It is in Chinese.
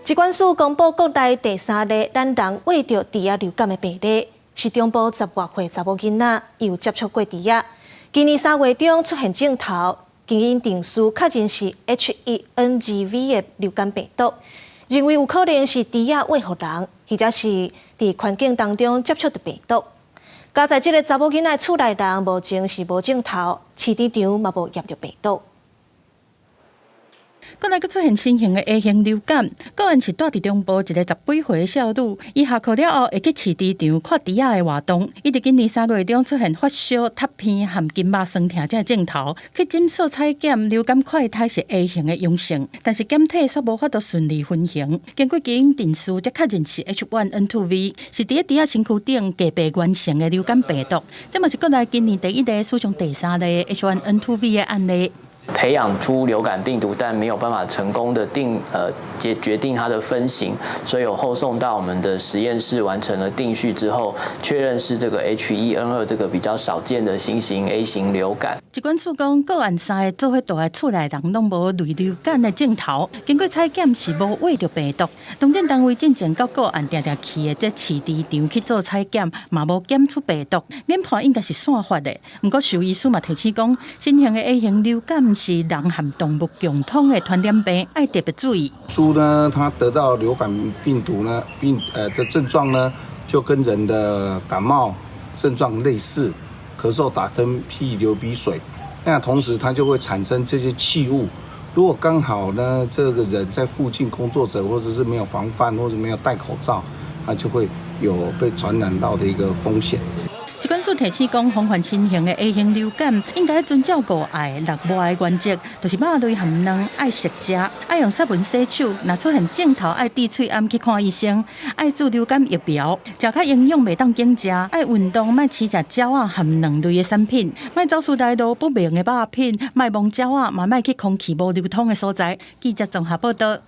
疾管署公布国内第3例咱人胃着猪仔流感的病例，是中部10外岁查某囡仔，伊有接触过猪仔。今年3月中出现症头，经因定序确认是 H1N2V 的流感病毒，认为有可能是猪仔喂互人，或者是伫环境当中接触到病毒。加在这个查某囡仔厝内人目前是无症头，饲猪场嘛无验着病毒。国内佫出现新型的 A 型流感，个案是住伫中部一个10几岁的少女，伊下课了后会去饲猪场看猪仔的活动，伊伫今年3月中出现发烧、塌片含筋肉酸痛这症头，去诊所采检流感快筛是 A 型的阳性，但是检体却无法度顺利分型，经过基因定序才确认是 H1N2V， 是伫猪仔身躯顶结白原性的流感病毒，这嘛是国内今年第1例史上第3例 H1N2V 的案例。培养出流感病毒，但没有办法成功的决定它的分型，所以有后送到我们的实验室完成了定序之后，确认是这个 H1N2 这个比较少见的新型 A 型流感。疾管署讲，个案3个做伙住的厝内人拢无类流感的症头，经过采检是无喂着病毒。重点单位进前到个案定定去的这饲猪场去做采检，嘛无检出病毒，研判应该是散发的。不过兽医师嘛提醒讲，新型的 A 型流感是人和动物共通的传染病，要特别注意。猪呢，它得到流感病毒呢，的症状呢，就跟人的感冒症状类似，咳嗽、打喷嚏、流鼻水。那同时它就会产生这些气雾。如果刚好呢，这个人在附近工作者，或者是没有防范，或者没有戴口罩，他就会有被传染到的一个风险。疾管署提醒讲，防范新型的 A 型流感，应该遵照5爱6抹的原则，就是肉类含卵爱熟食，爱用杀蚊洗手，若出现症头爱滴喙暗去看医生，爱注流感疫苗，食较营养袂当经食，爱运动，莫吃食鸟仔含卵类的产品，莫走私来路不明的肉品，莫摸鸟仔，嘛莫去空气无流通的所在。记者综合报道。